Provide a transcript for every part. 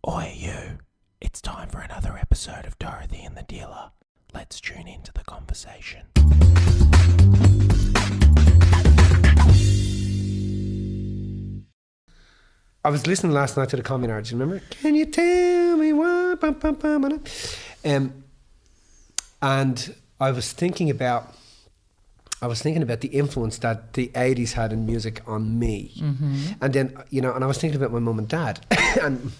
Oi, you. It's time for another episode of Dorothy and the Dealer. Let's tune into the conversation. I was listening last night to the Communards, remember? Can you tell me what? And I was thinking about the influence that the 80s had in music on me. Mm-hmm. And then, and I was thinking about my mum and dad. And,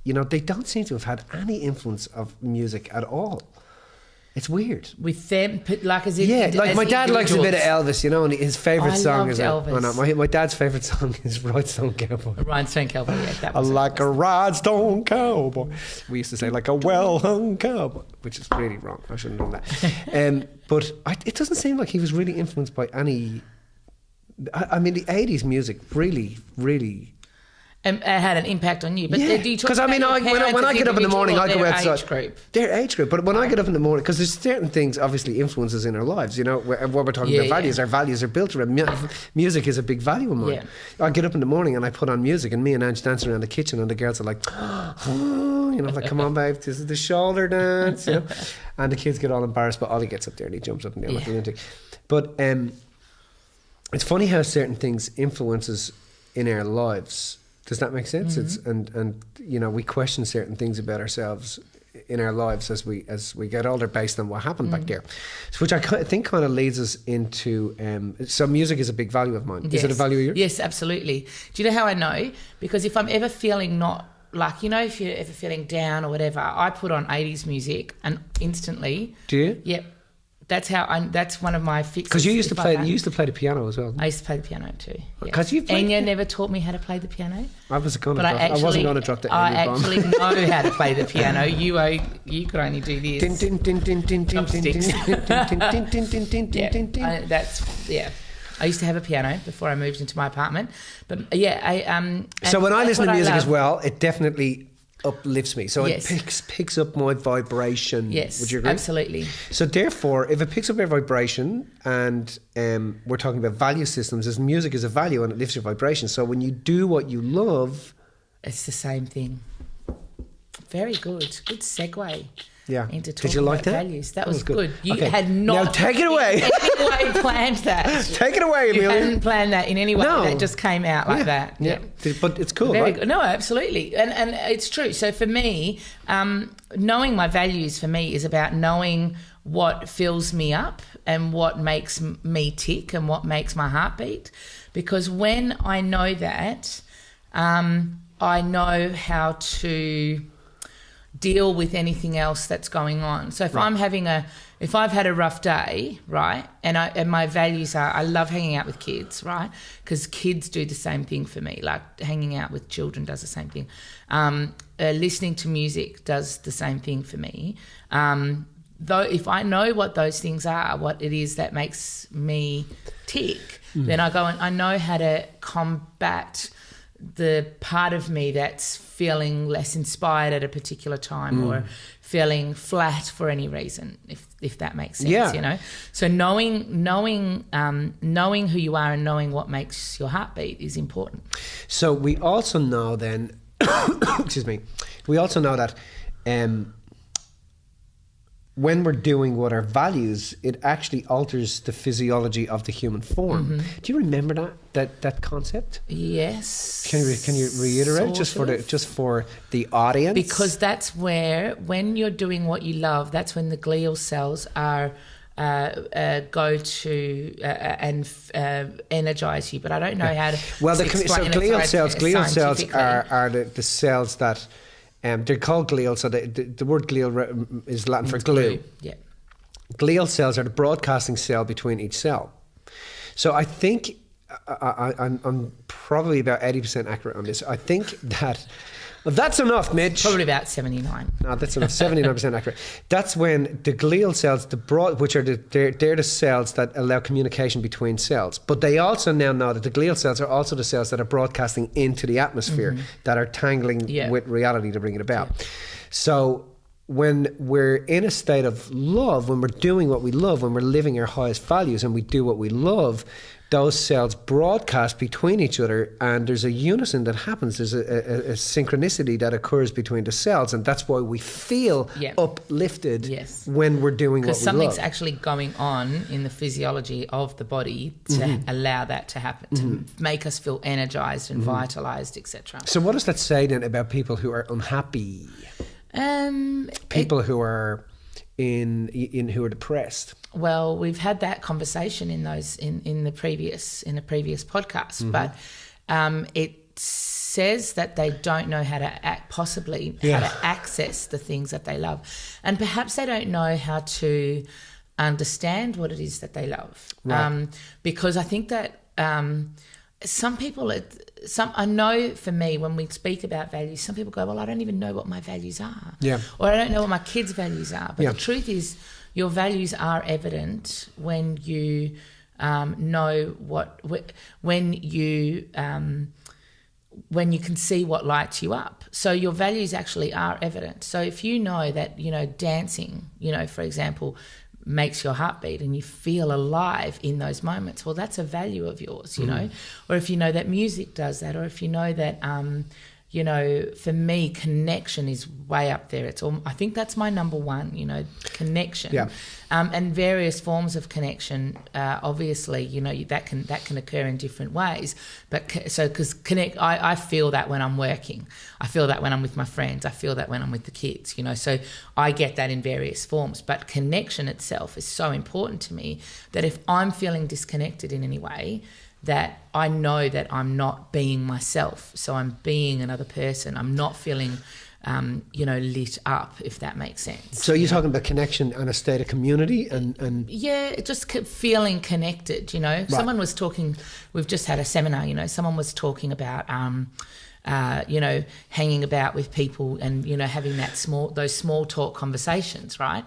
they don't seem to have had any influence of music at all. It's weird. With them, like as if... Yeah, like my dad likes a bit of Elvis, and his favourite song is... Elvis. My dad's favourite song is Rhinestone Cowboy. Rhinestone Cowboy, yeah. That I was like a rhinestone cowboy. We used to say like a well-hung cowboy, which is really wrong. I shouldn't have done that. But it doesn't seem like he was really influenced by any... I mean, the 80s music really, really... It had an impact on you. But yeah, because when I get up in the morning, I go outside. Age group. Their age group. But when I get up in the morning, because there's certain things, obviously, influences in our lives. What we're talking about values. Our values are built around music. Is a big value of mine. Yeah. I get up in the morning and I put on music, and me and Ange dancing around the kitchen, and the girls are like, like, come on, babe, this is the shoulder dance. And the kids get all embarrassed, but Ollie gets up there and he jumps up and down like a lunatic. But it's funny how certain things influences in our lives. Does that make sense? Mm-hmm. It's we question certain things about ourselves in our lives as we get older based on what happened back there, which I think kind of leads us into. So music is a big value of mine. Yes. Is it a value of yours? Yes, absolutely. Do you know how I know? Because if I'm ever feeling not like if you're ever feeling down or whatever, I put on 80s music and instantly. Do you? Yep. That's how. That's one of my fixes. Because you used to play the piano as well. I used to play the piano too. Because you Enya never taught me how to play the piano. I wasn't going to drop the. I actually know how to play the piano. You could only do this. I used to have a piano before I moved into my apartment, but So when I listen to music as well, it definitely uplifts me. So it picks up my vibration. Yes, would you agree? Absolutely. So therefore, if it picks up your vibration, and we're talking about value systems, as music is a value and it lifts your vibration. So when you do what you love, it's the same thing. Very good. Good segue. Yeah. Into talking Did you like about that? values. That was good. You had now take it away. in any way planned that. Take it away, Amelia. You hadn't planned that in any way. No. That just came out like that. Yeah. But it's cool, Very right? good. No, absolutely. And it's true. So for me, knowing my values for me is about knowing what fills me up and what makes me tick and what makes my heart beat. Because when I know that, I know how to deal with anything else that's going on. So if if I've had a rough day, right, and my values are, I love hanging out with kids, right, because kids do the same thing for me. Like hanging out with children does the same thing. Listening to music does the same thing for me. Though if I know what those things are, what it is that makes me tick, then I go and I know how to combat the part of me that's feeling less inspired at a particular time or feeling flat for any reason, if that makes sense, So knowing who you are and knowing what makes your heart beat is important. So we also know then, excuse me, we also know that when we're doing what our values, it actually alters the physiology of the human form. Mm-hmm. Do you remember that concept? Yes. Can you reiterate just for the audience? Because that's where, when you're doing what you love, that's when the glial cells are go to and energize you. But I don't know how to. Well, glial cells are the cells that. They're called glial, so the word glial is Latin for glue. Yeah. Glial cells are the broadcasting cell between each cell. So I think I'm probably about 80% accurate on this. I think that... Well, that's enough, Mitch. Probably about 79. No, that's enough. 79% accurate. That's when the glial cells, which are they're the cells that allow communication between cells. But they also now know that the glial cells are also the cells that are broadcasting into the atmosphere, that are tangling with reality to bring it about. Yeah. So when we're in a state of love, when we're doing what we love, when we're living our highest values and we do what we love, those cells broadcast between each other, and there's a unison that happens. There's a synchronicity that occurs between the cells, and that's why we feel uplifted when we're doing what we love. Because something's actually going on in the physiology of the body to allow that to happen, to make us feel energized and vitalized, etc. So what does that say then about people who are unhappy? People who are who are depressed. Well, we've had that conversation in the previous podcast, but it says that they don't know how to how to access the things that they love, and perhaps they don't know how to understand what it is that they love. Right. Because I think that some people, I know for me, when we speak about values, some people go, well, I don't even know what my values are. Yeah. Or I don't know what my kids' values are. But the truth is, your values are evident when you know when you can see what lights you up. So your values actually are evident. So if you know that, dancing, for example, makes your heart beat and you feel alive in those moments, well, that's a value of yours, know. Or if you know that music does that, or if you know that for me, connection is way up there. I think that's my number one, connection. Yeah. And various forms of connection, obviously, that can occur in different ways. But because I feel that when I'm working, I feel that when I'm with my friends, I feel that when I'm with the kids, so I get that in various forms. But connection itself is so important to me that if I'm feeling disconnected in any way, that I know that I'm not being myself. So I'm being another person. I'm not feeling, lit up, if that makes sense. So you're talking about connection and a state of community and... Yeah, just feeling connected, Right. Someone was talking, we've just had a seminar, someone was talking about... hanging about with people and, having those small talk conversations, right?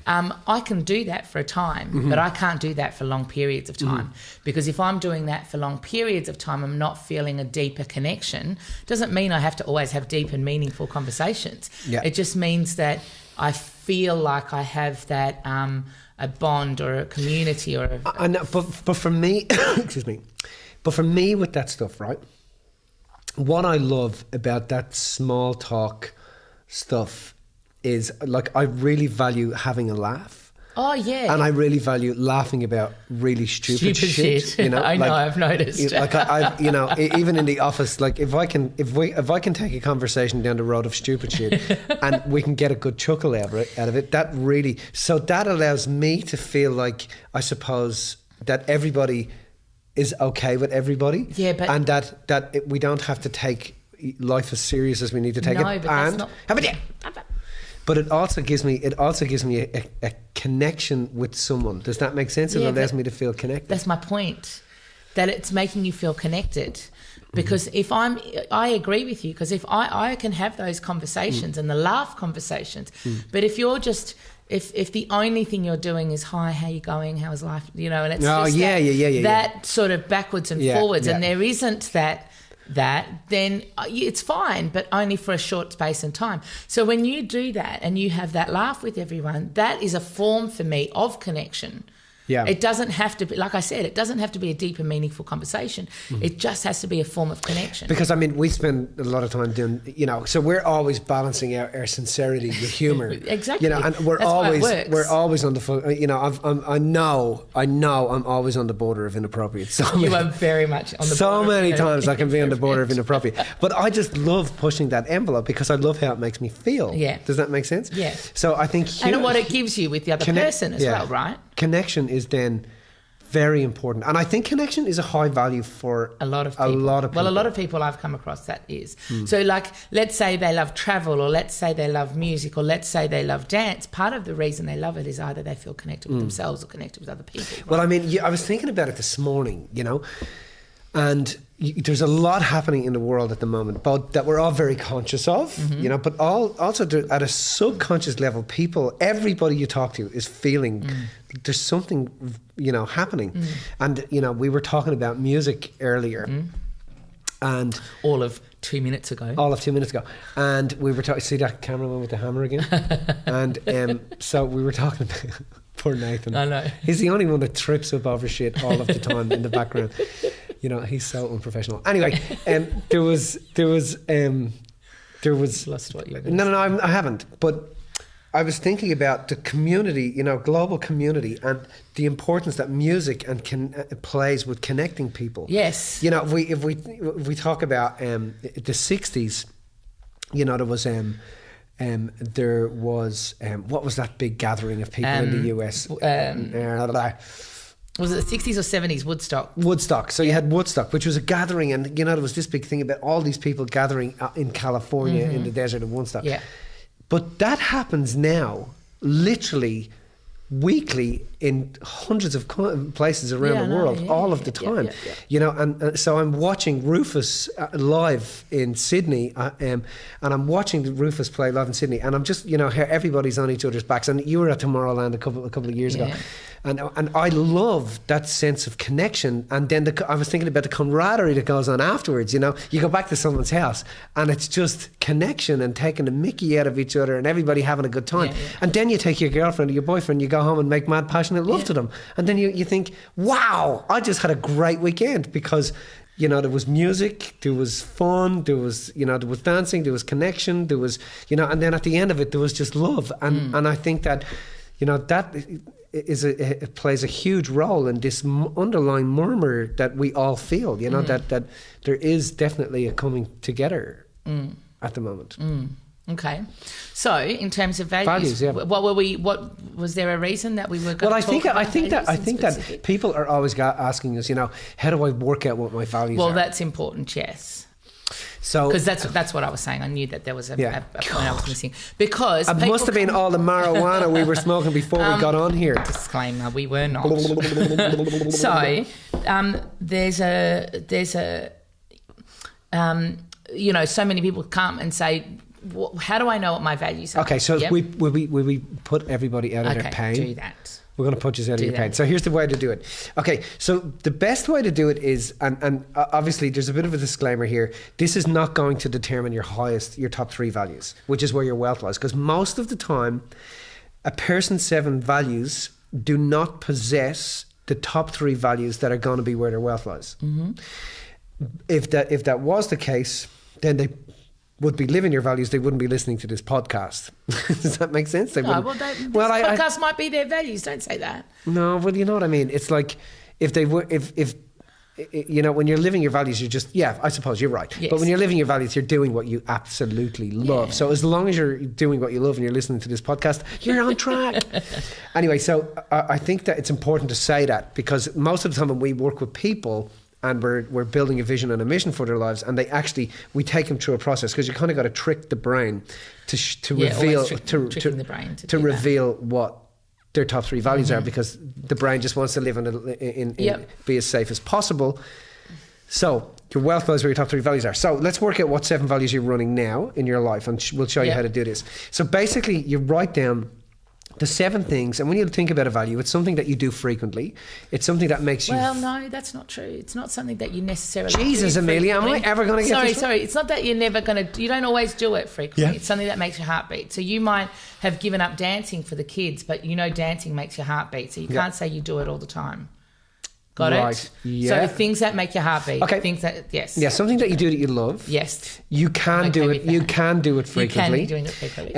I can do that for a time, but I can't do that for long periods of time. Because if I'm doing that for long periods of time, I'm not feeling a deeper connection. Doesn't mean I have to always have deep and meaningful conversations. Yeah. It just means that I feel like I have that a bond or a community or but for me, excuse me, but for me with that stuff, right? What I love about that small talk stuff is, like, I really value having a laugh. Oh, yeah. And I really value laughing about really stupid shit. I know, I've noticed. Like even in the office, like if I can take a conversation down the road of stupid shit and we can get a good chuckle out of it, that allows me to feel like, I suppose, that everybody is okay with everybody, and that we don't have to take life as serious as we need to take it. But that's not. But it also gives me a connection with someone. Does that make sense? It allows me to feel connected. That's my point. That it's making you feel connected. Because I agree with you. Because if I can have those conversations and the laugh conversations, but if you're just. If the only thing you're doing is, hi, how you going? How's life? And it's that sort of backwards and forwards, and there isn't that, then it's fine, but only for a short space in time. So when you do that and you have that laugh with everyone, that is a form for me of connection. Yeah. It doesn't have to be, like I said, it doesn't have to be a deep and meaningful conversation. It just has to be a form of connection. Because, we spend a lot of time doing, so we're always balancing our sincerity with humour. Exactly. And we're always on the, I know I'm always on the border of inappropriate. You are very much on the border. So many times I can be on the border of inappropriate. But I just love pushing that envelope because I love how it makes me feel. Yeah. Does that make sense? Yeah. So I think... and what it gives you with the other person as well, right? Connection is then very important, and I think connection is a high value for a lot of people. Well, a lot of people I've come across that is. So, like, let's say they love travel, or let's say they love music, or let's say they love dance. Part of the reason they love it is either they feel connected with themselves or connected with other people. Right? Well, I was thinking about it this morning, and there's a lot happening in the world at the moment, but that we're all very conscious of, but also at a subconscious level, everybody you talk to is feeling there's something, happening. And, we were talking about music earlier. And all of 2 minutes ago. And we were talking, see that cameraman with the hammer again? And so we were talking about, poor Nathan. I know. He's the only one that trips up over shit all of the time in the background. You know, he's so unprofessional. Anyway, there was Lost what you were No, I haven't. But I was thinking about the community, you know, global community, and the importance that music plays with connecting people. Yes. You know, if we talk about the 60s, you know, there was what was that big gathering of people in the US? Was it the 60s or 70s? Woodstock. So you had Woodstock, which was a gathering, and you know, there was this big thing about all these people gathering in California in the desert of Woodstock. Yeah. But that happens now, literally weekly, in hundreds of places around the world, all of the time. Yeah. You know, and so I'm watching Rufus live in Sydney, and I'm watching Rufus play live in Sydney, and I'm just, you know, everybody's on each other's backs. And you were at Tomorrowland a couple of years ago. And I love that sense of connection. And then I was thinking about the camaraderie that goes on afterwards. You know, you go back to someone's house and it's just connection and taking the mickey out of each other and everybody having a good time. And then you take your girlfriend or your boyfriend, you go home and make mad passionate love to them. And then you think, wow, I just had a great weekend, because, you know, there was music, there was fun, there was dancing, there was connection, there was, you know, and then at the end of it, there was just love. And I think that, you know, that it plays a huge role in this underlying murmur that we all feel, you know, that there is definitely a coming together at the moment. Okay, so in terms of values, what was there a reason that we were going to talk about? I think that people are always asking us, you know, how do I work out what my values are? Well, that's important, yes. So, because that's what I was saying. I knew that there was a point I was missing, because it must have been all the marijuana we were smoking before we got on here. Disclaimer: we were not. So there's a you know, so many people come and say, how do I know what my values are? Okay, so we put everybody out of their pain? Do that. We're going to put you out of your pain. So here's the way to do it. Okay, so the best way to do it is, and obviously there's a bit of a disclaimer here, this is not going to determine your top 3 values, which is where your wealth lies. Because most of the time, a person's 7 values do not possess the top 3 values that are going to be where their wealth lies. If that was the case, then they would be living your values, they wouldn't be listening to this podcast. Does that make sense? This podcast might be their values. Don't say that. No, well, you know what I mean. It's like if you know, when you're living your values, you're just, I suppose you're right. Yes. But when you're living your values, you're doing what you absolutely love. So as long as you're doing what you love and you're listening to this podcast, you're on track. Anyway, so I think that it's important to say that, because most of the time when we work with people, and we're building a vision and a mission for their lives, and we take them through a process, because you kind of got to trick the brain to reveal what their top 3 values are, because the brain just wants to live be as safe as possible. So your wealth lies where your top 3 values are. So let's work out what 7 values you're running now in your life, and we'll show you how to do this. So basically, you write down the 7 things, and when you think about a value, it's something that you do frequently. It's something that makes you... Well, no, that's not true. It's not something that you necessarily Jesus, do Amelia, frequently. am I ever going to get this? Sorry. It's not that you're never going to... You don't always do it frequently. Yeah. It's something that makes your heart beat. So you might have given up dancing for the kids, but you know dancing makes your heart beat. So you can't say you do it all the time. Got it? Yeah. So things that make your heart beat. Okay. Things that, yes. Yeah, something that you do that you love. Yes. You can do it. You can do it frequently. You can be doing it frequently.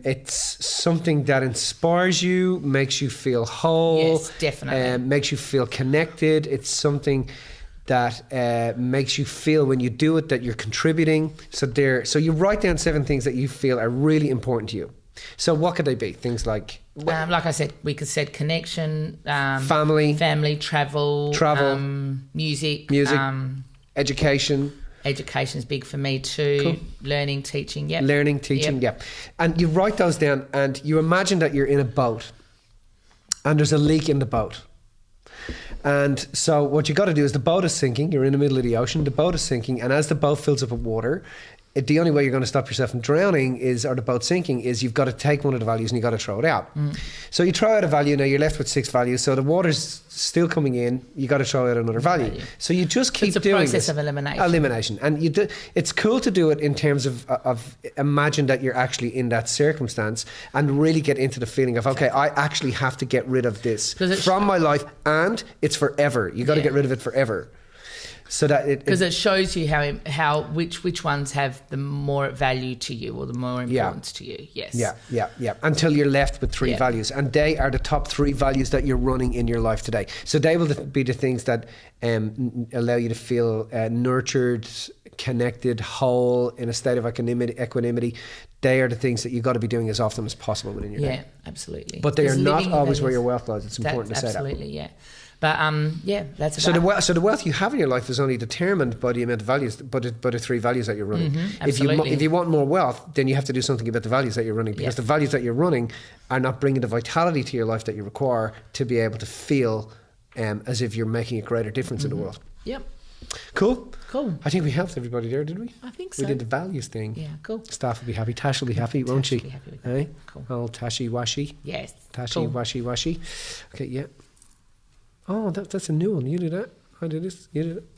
It's something that inspires you, makes you feel whole. Yes, definitely. Makes you feel connected. It's something that makes you feel when you do it that you're contributing. So you write down 7 things that you feel are really important to you. So what could they be? Things like... like I said, we could set connection, family, travel, music, education. Education's big for me too. Cool. Learning, teaching, And you write those down, and you imagine that you're in a boat, and there's a leak in the boat. And so what you got to do is, the boat is sinking. You're in the middle of the ocean. The boat is sinking, and as the boat fills up with water, the only way you're going to stop yourself from drowning or the boat sinking is you've got to take one of the values and you've got to throw it out. So you throw out a value, now you're left with 6 values. So the water's still coming in, you got to throw out another value. So you just keep doing it's a process of elimination. And it's cool to do it in terms of imagine that you're actually in that circumstance and really get into the feeling of, okay, I actually have to get rid of this from my life, and it's forever. You got to get rid of it forever. So that because it shows you how which ones have the more value to you or the more importance to you. Yes. Yeah. Until you're left with 3 values, and they are the top 3 values that you're running in your life today. So they will be the things that allow you to feel nurtured, connected, whole, in a state of equanimity. They are the things that you've got to be doing as often as possible within your day. Yeah, absolutely. But they are not always where your wealth lies. It's important to say that. Absolutely, yeah. But that's so the wealth you have in your life is only determined by the amount of values, by the 3 values that you're running. If you want more wealth, then you have to do something about the values that you're running, because the values that you're running are not bringing the vitality to your life that you require to be able to feel as if you're making a greater difference in the world. Yep. Cool. I think we helped everybody there, did we? I think so. We did the values thing. Yeah, cool. Staff will be happy. Tash will be happy, won't she? Be happy with that. Hey? Cool. Oh, Tashi Washi. Yes. Tashi Washi. Okay, yeah. Oh, that's a new one. You did that. I did this. You did it.